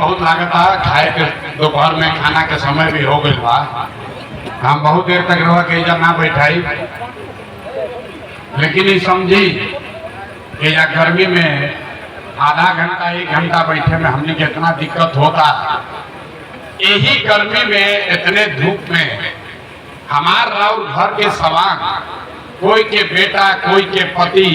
बहुत लागत है खाए के, दोपहर में खाना के समय भी हो गई बा। हम बहुत देर तक रह के इधर ना बैठाई, लेकिन ये समझी कि या गर्मी में आधा घंटा 1 घंटा बैठे में हमने कितना दिक्कत होता। यही गर्मी में इतने धूप में हमार राउर घर के सवाल, कोई के बेटा, कोई के पति,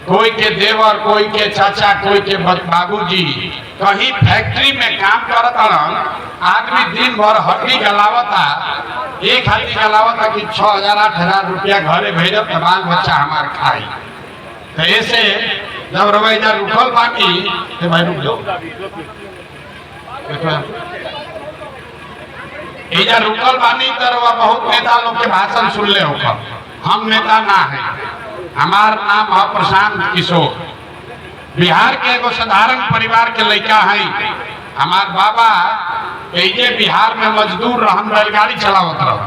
कोई के देवर, कोई के चाचा, कोई के बाबूजी कहीं फैक्ट्री में काम करता, आदमी दिन भर हड्डी गलावता, एक हड्डी गलावता कि 6,000-8,000 रुपया घरे भेजब तो बाल बच्चा हमार खाई। तो ऐसे जब रवैया रुकल बाकी तो भाई रुक जाओ, इधर रुकल बानी तरह बहुत नेता लोग के भाषण सुन ले होकर। हम नेता ना है, हमार नाम है प्रशांत किशोर, बिहार के एगो साधारण परिवार के लड़का है। हमार बाबा ये बिहार में मजदूर रहन, बैलगाड़ी चलावत रह।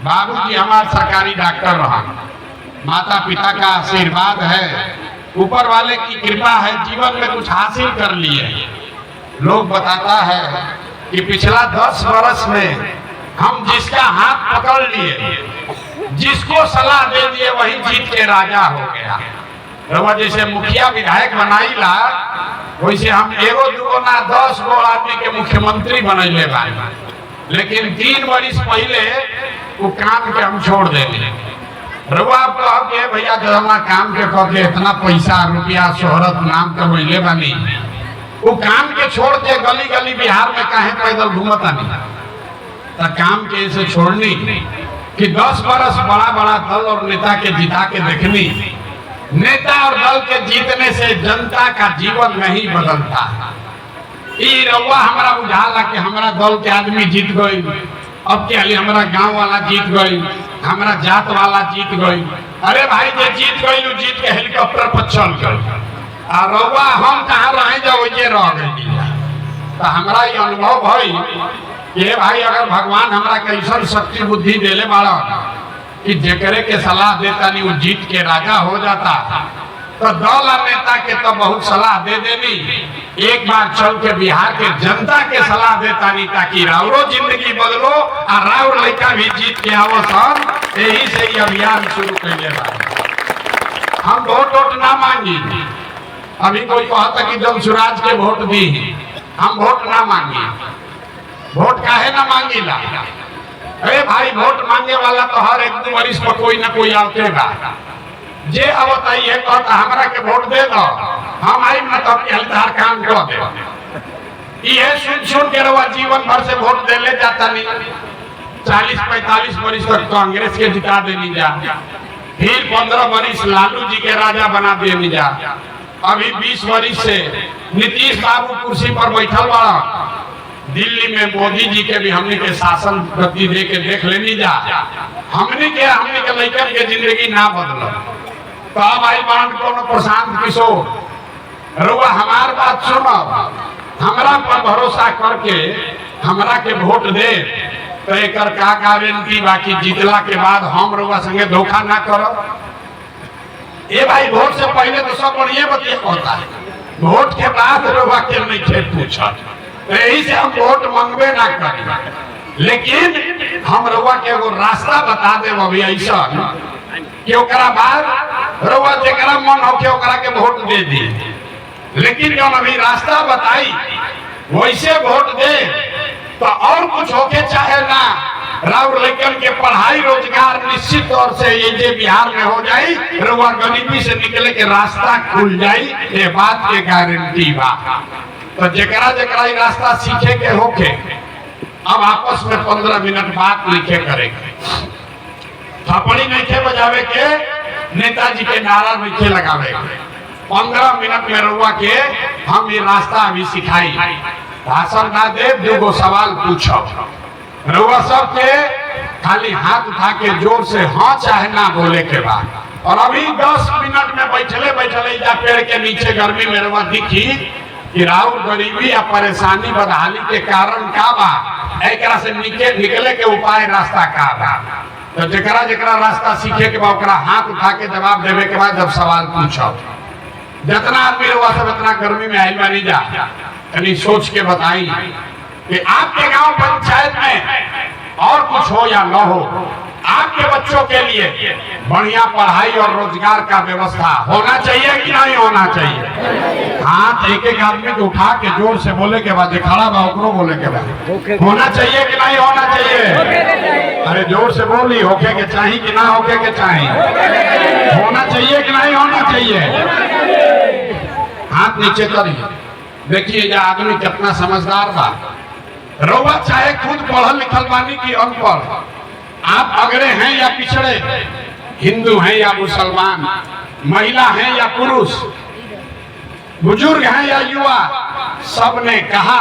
बाबूजी हमार सरकारी डॉक्टर रहन। माता पिता का आशीर्वाद है, ऊपर वाले की कृपा है, जीवन में कुछ हासिल कर लिए। लोग बताता है कि पिछला 10 वर्ष में हम जिसका हाथ पकड़ लिए, जिसको सलाह दे दिए, वही जीत के राजा हो गया। रवा जैसे मुखिया विधायक बनाईला, वैसे हम एगो दूगो ना 10 गो आदमी के मुख्यमंत्री बनैले बा। लेकिन 3 वर्ष पहले वो काम के हम छोड़ देले। रवा कह के भैया जमा काम के कह के इतना पैसा रुपया शोहरत नाम कमैले बानी, वो काम के छोड़ के गली गली बिहार में काहे पैदल घूमता नहीं। तो काम के ऐसे छोड़नी कि 10 वर्ष बड़ा बड़ा दल और नेता के जिता के देखनी। नेता और दल के जीतने से जनता का जीवन नहीं बदलता। ई रउआ हमारा बुझाला कि हमारा दल के आदमी जीत गई, अब के हाली हमारा गांव वाला जीत गई, हमारा जात वाला जीत गई। अरे भाई जे जीत गई वो जीत के हेलीकॉप्टर पर चल गई, और रउआ हम कहाँ रहे जाओ ये रह गई। तो हमारा ये अनुभव है ये भाई अगर भगवान हमरा कैसन शक्ति बुद्धि देले बाड़ा कि जेकरे के सलाह देता नहीं वो जीत के राजा हो जाता, तो दल और नेता के तो बहुत सलाह दे देनी। एक बार चल के बिहार के जनता के सलाह देता नहीं, ताकि राउरो जिंदगी बदलो और राउर लड़का भी जीत के आवो सन। यही से ये अभियान शुरू कैले बा। हम वोट ना मांगी। अभी कोई कहता कि जमसुराज के वोट दी, हम वोट ना मांगी। वोट काहे ना मांगीला? अरे भाई वोट मांगे वाला तो हर 1-2 वर्ष पर कोई ना कोई आते बा। जे अब ये कहता हमरा के वोट दे दो, हम आई मतलब हलदार काम कर दे। ये सुन के रवा जीवन भर से वोट दे ले जाता नहीं। 40-45 वर्ष तक कांग्रेस के जिता देनी जा, फिर 15 वर्ष लालू जी के राजा बना देनी जा। अभी 20 वर्ष से नीतीश बाबू कुर्सी पर बैठल बड़ा। दिल्ली में मोदी जी के भी हमने के शासन गति दे के देख लेनी जा। हमने के लड़कन के जिंदगी ना बदल। तो अब आई बांध कोनो प्रशांत किशोर रुआ हमार बात सुनो, हमरा पर भरोसा करके हमरा के वोट दे, तो एक का गारंटी बाकी जीतला के बाद हम रुआ संगे धोखा ना करो। ये भाई वोट से पहले तो सब बढ़िया बतिया होता है, वोट के बाद रुआ के नहीं थे पूछा। यही से हम वोट मांगबे ना करी, लेकिन हम रुआ के एगो रास्ता बता दे अभी ऐसा कि ओकरा बाद रुआ जेकरा मन हो के ओकरा के वोट दे दी। लेकिन जब अभी रास्ता बताई वैसे वोट दे, तो और कुछ होके चाहे ना, राउर लड़कन के पढ़ाई रोजगार निश्चित तौर से ये बिहार में हो जाई, रुआ गरीबी से निकले के रास्ता खुल जाई, ये बात के गारंटी बा। तो जेकरा जेकरा ये रास्ता सीखे के होके अब आपस में 15 मिनट बात लिखे करेंगे। थपड़ी नहीं बजावे के, नेताजी के नारा नहीं लगावे के। 15 मिनट में रुआ के हम ये रास्ता अभी सिखाई। भाषण ना दे, 2 सवाल पूछो। रुआ सब के खाली हाथ उठा के जोर से हाँ चाहे ना बोले के बाद। और अभी 10 मिनट में बैठले बैठले जा पेड़ के नीचे गर्मी में रुआ दिखी कि राउर गरीबी या परेशानी बदहाली के कारण का बा, एकरा से निकले के उपाय रास्ता का बा। तो जेकरा जेकरा रास्ता सीखे के बाद हाथ उठा के जवाब देवे के बाद जब सवाल पूछो, जितना आदमी रुआ सब इतना गर्मी में आई बानी जा, यानी सोच के बताई कि आपके गांव पंचायत में और कुछ हो या न हो, आपके बच्चों के लिए बढ़िया पढ़ाई और रोजगार का व्यवस्था होना चाहिए कि नहीं होना चाहिए? हाथ एक एक आदमी को उठा के जोर से बोले के बाद खड़ा बा ओकरो बोले के बाद होना चाहिए कि नहीं होना चाहिए? अरे जोर से बोली होके के चाहिए कि ना होके के चाहिए? होना चाहिए कि नहीं होना चाहिए? हाथ नीचे करिए, देखिए ये आदमी कितना समझदार बा। रउआ चाहे खुद पढ़ल लिखल बानी की अनपढ़, आप अगड़े हैं या पिछड़े, हिंदू हैं या मुसलमान, महिला हैं या पुरुष, बुजुर्ग हैं या युवा, सबने कहा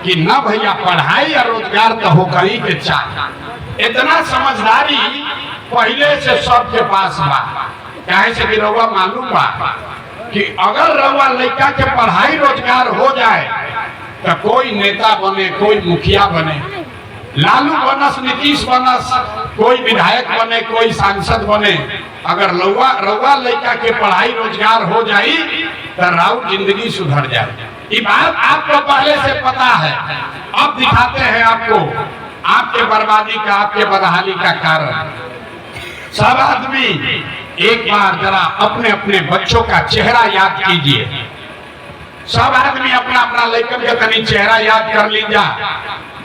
कि न भैया पढ़ाई या रोजगार तो हो कहीं के चाहिए। इतना समझदारी पहले से सबके पास बा। काहे से कि रउआ मालूम बा कि अगर रउआ लड़का के पढ़ाई रोजगार हो जाए तो कोई नेता बने, कोई मुखिया बने, लालू बनस, नीतीश बनस, कोई विधायक बने, कोई सांसद बने, अगर रउआ लड़का के पढ़ाई रोजगार हो जाई तो राउर जिंदगी सुधर जाए। ये बात आपको पहले से पता है, अब दिखाते हैं आपको आपके बर्बादी का, आपके बदहाली का कारण। सब आदमी एक बार जरा अपने अपने बच्चों का चेहरा याद कीजिए। सब आदमी अपना अपना लड़कन का तनी चेहरा याद कर लीजिए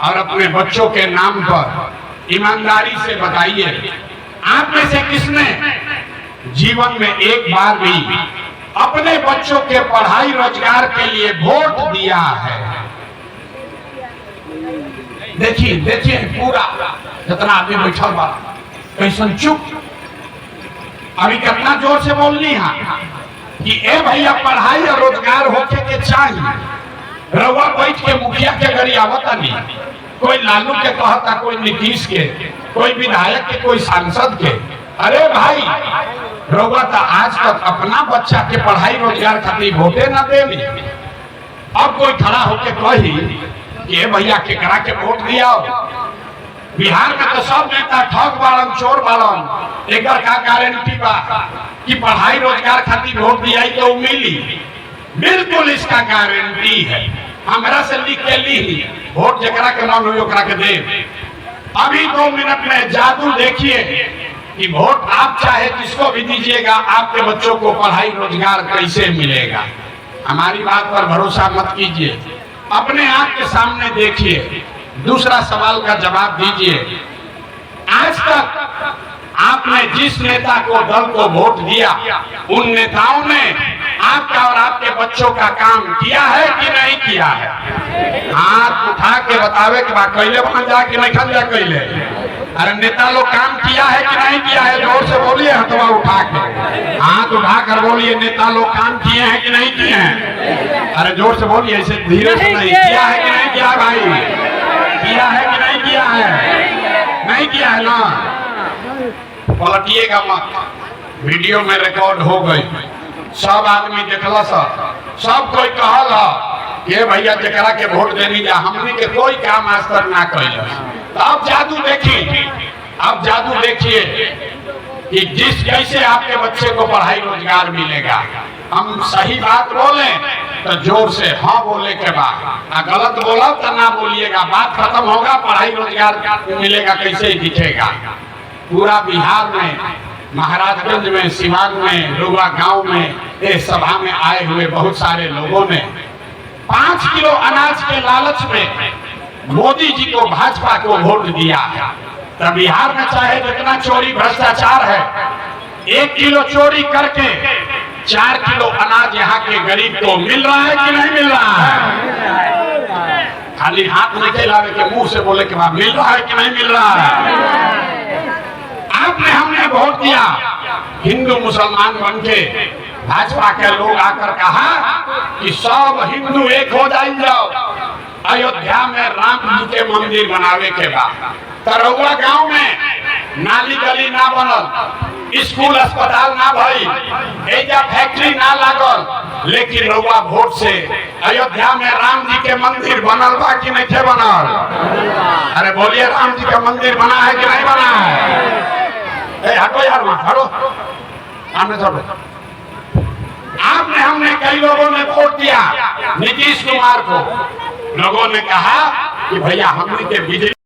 और अपने बच्चों के नाम पर ईमानदारी से बताइए, आप में से किसने जीवन में एक बार भी अपने बच्चों के पढ़ाई रोजगार के लिए वोट दिया है? देखिए देखिए पूरा जितना आदमी बैठा बा कैसन चुप। अभी कितना जोर से बोलनी है कि ए भैया पढ़ाई और रोजगार होके के चाहिए। रउआ बैठ के मुखिया के गरी आवता नहीं, कोई लालू के कहता, कोई नीतीश के, कोई विधायक के, कोई सांसद के। अरे भाई रउआ तो आज तक अपना बच्चा के पढ़ाई रोजगार खातिर वोटे ना देली। अब कोई खड़ा होके कही कि ए भैया केकरा के वोट दिया? बिहार में तो सब नेता ठग बाड़न, चोर बाड़न। एक का गारंटी बा कि पढ़ाई रोजगार खातिर वोट दिया तो मिली? बिल्कुल इसका गारंटी है। हमरा से लिख के ली वोट जकरा के नाम हो ओकरा के दे। अभी 2 मिनट में जादू देखिए कि वोट आप चाहे जिसको भी दीजिएगा, आपके बच्चों को पढ़ाई रोजगार कैसे मिलेगा। हमारी बात पर भरोसा मत कीजिए, अपने आंख के सामने देखिए। दूसरा सवाल का जवाब दीजिए, आज तक आपने जिस नेता को, दल को वोट दिया, उन नेताओं ने आपका और आपके बच्चों का काम किया है कि नहीं किया है? हाथ उठा के बतावे कि बा कैले बन जा कि नहीं खन जा कैले। अरे नेता लोग काम किया है कि नहीं किया है? जोर से बोलिए, हथवा उठा के, हाथ उठा कर बोलिए, नेता लोग काम किए हैं कि नहीं किए हैं? अरे जोर से बोलिए, ऐसे धीरे से नहीं। किया है कि नहीं किया भाई? किया है कि नहीं किया है? नहीं किया है ना? पलटिएगा मत, वीडियो में रिकॉर्ड हो गई, सब आदमी देखला, सब कोई कहल के भैया जकरा के वोट देनी जा, हमने के कोई काम आज तक ना कैलस। तो अब जादू देखिए, अब जादू देखिए कि जिस कैसे आपके बच्चे को पढ़ाई रोजगार मिलेगा। हम सही बात बोले तो जोर से हाँ बोले के बाद, गलत बोला तो ना बोलिएगा, बात खत्म होगा, पढ़ाई रोजगार मिलेगा कैसे दिखेगा। पूरा बिहार में, महाराजगंज में, सिवान में, रुआ गांव में, इस सभा में आए हुए बहुत सारे लोगों ने 5 किलो अनाज के लालच में मोदी जी को, भाजपा को वोट दिया। तो बिहार में चाहे जितना चोरी भ्रष्टाचार है, 1 किलो चोरी करके 4 किलो अनाज यहाँ के गरीब को मिल रहा है कि नहीं मिल रहा है? खाली हाथ निकल आवे के मुंह से बोले के बाद मिल रहा है कि नहीं मिल रहा है? आपने हमने वोट दिया, हिंदू मुसलमान बन के भाजपा के लोग आकर कहा कि सब हिंदू एक हो जाओ, अयोध्या में राम जी के मंदिर बनावे के बाद। तरौआ गांव में नाली गली ना बनल, स्कूल अस्पताल ना भई, एजा फैक्ट्री ना लागल, लेकिन रउआ वोट से अयोध्या में राम जी के मंदिर बनल बा कि नहीं बनल? अरे बोलिए, राम जी का मंदिर बना है कि नहीं बना है? हटो यार, हटो, सामने चलो। आपने हमने कई लोगों ने वोट दिया नीतीश कुमार को। लोगों ने कहा कि भैया हमने के बिजली